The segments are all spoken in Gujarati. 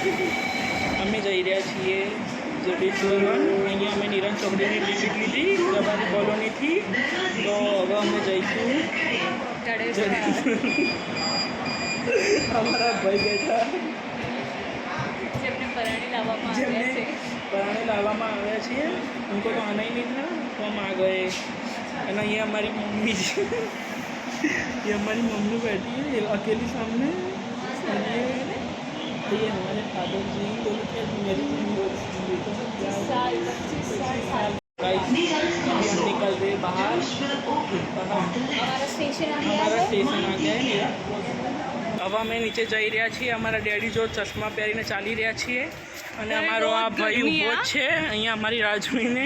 અમે જઈ રહ્યા છીએ જડેશ્વર અહીંયા અમે નિરંજ ચોકડીની ટિકિટ લીધી રબારી કોલોનીથી તો હવે અમે જઈશું અમારા ભાઈ બેઠા જેમને પરાણે લાવવામાં આવ્યા છીએ ઉनको तो आना ही नहीं था तो हम आ गए है ना। ये हमारी मम्मी जी ये हमारी मम्मी बैठी है अकेली सामने ये हमारे फादर जी बोले कि मेरी हम निकल रहे बाहर हमारा स्टेशन आ गया है। હવે અમે નીચે જઈ રહ્યા છીએ અમારા ડેડી જો ચશ્મા પહેરીને ચાલી રહ્યા છીએ અને અમારો આ ભાઈ ઊભો છે અહીંયા અમારી રાહ જોઈને।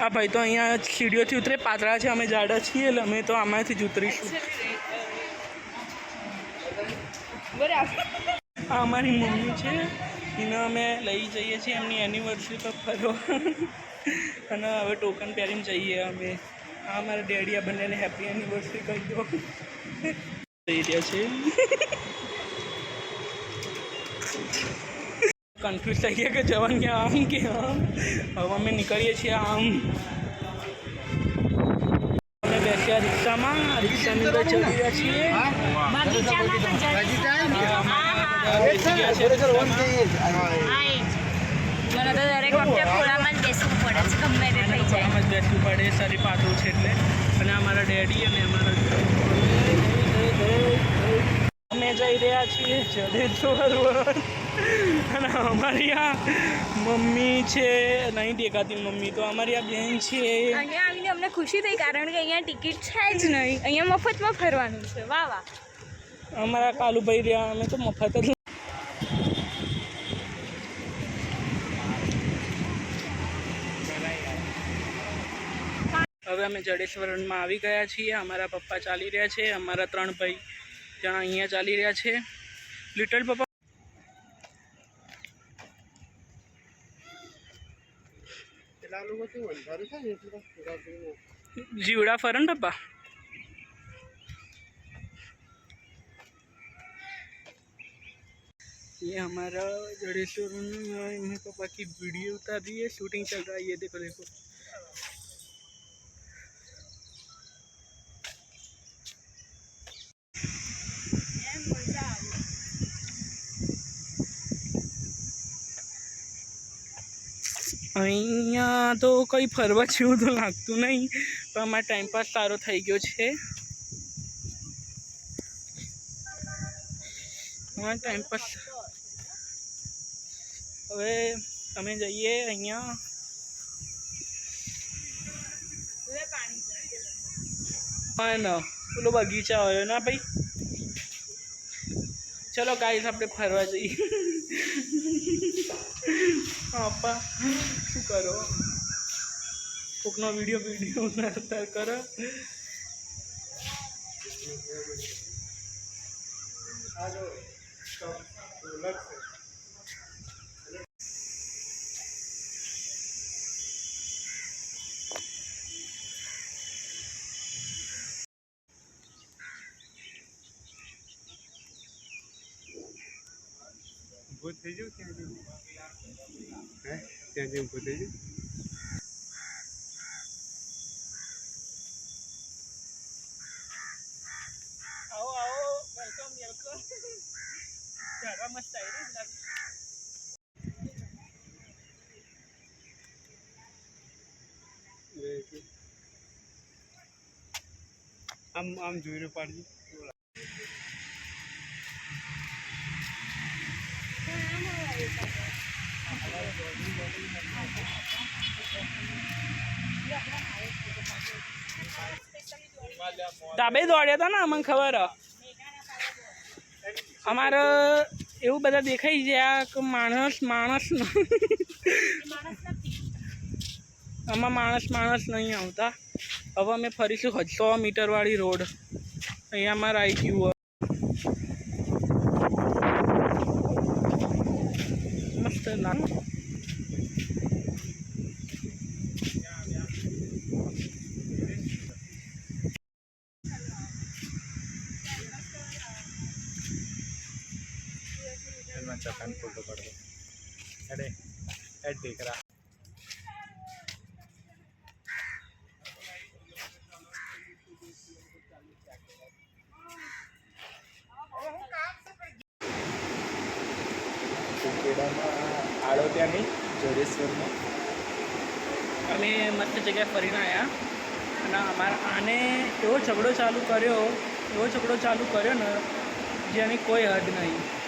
આ ભાઈ તો અહીંયા સીડીઓથી ઉતરે પાતળા છે અમે જાડા છીએ એટલે અમે તો આમાંથી જ ઉતરીશું। આ અમારી મમ્મી છે એને અમે લઈ જઈએ છીએ એમની એનિવર્સરી પર ફરવા અને હવે ટોકન પહેરીને જઈએ અમે। આ અમારા ડેડી આ બંનેને હેપી એનિવર્સરી કહી દો જઈ રહ્યા છે। કન્ફ્યુઝ થઈ ગયા કે જવાનું કે આમ કે આમ। હવે અમે નીકળીએ છીએ આમ અમે બેસ્યા રિક્ષામાં રિક્ષાની અંદર ચડી રહ્યા છીએ। દરેક વખતે ખોળામાં જ બેસવું પડે છે ગમે તે થઈ જાય બેસવું પડે શરીર પાતળું છે એટલે। અને અમારા ડેડી અને અમારા અમે જઈ રહ્યા છીએ જડેશ્વર અને અમારી આ મમ્મી છે નહીં દેખાતી મમ્મી તો અમારી આ બેન છે। અહીંયા આવીને અમને ખુશી થઈ કારણ કે અહીંયા ટિકિટ છે જ નહીં અહીંયા મફતમાં ફરવાનું છે। વાહ વાહ અમારા કાલુભાઈ રહ્યા અમે તો મફત જ। હવે અમે જડેશ્વરમાં આવી ગયા છીએ। અમારા પપ્પા ચાલી રહ્યા છે અમારા 3 ભાઈ જણા અહીંયા ચાલી રહ્યા છે। લિટલ પપ્પા જીવડા ફરે ને પપ્પા। ये हमारा जड़ेश्वर में पापा की वीडियो उतार रही है शूटिंग चल रहा है। ये देखो देखो અહીંયા તો કંઈ ફરવા જેવું તો લાગતું નહીં પણ અમારો ટાઈમપાસ સારો થઈ ગયો છે। અમારો ટાઈમપાસ હવે અમે જઈએ અહીંયા ના પેલો બગીચા હોય ના ભાઈ। ચલો ગાઈસ આપણે ફરવા જઈએ। આપા શું કરો કોકનો વિડીયો ઉતાર કરો। ભૂત થઈ જવું ત્યાં જવું હે ત્યાં જવું ભૂત થઈ જવું આવો આવો વેલકમ વેલકમ જરા મસ્ત આવી રહી આમ જોઈને પાડજી। ધાબે દોડ્યા હતા ને અમને ખબર અમારે એવું બધા દેખાઈ ગયા કે માણસ આમાં માણસ નહીં આવતા। હવે અમે ફરીશું 100 મીટરવાળી રોડ અહીંયા અમારે આવી ગયું મસ્ત ના अपना चक्का फोटो कर दो। अरे ऐड देख रहा आड़ोतिया नहीं जोड़ेश्वर में અમે મસ્ત જગ્યાએ ફરીને આવ્યા અને આને એવો ઝઘડો ચાલુ કર્યો ને જેની કોઈ હદ નહીં.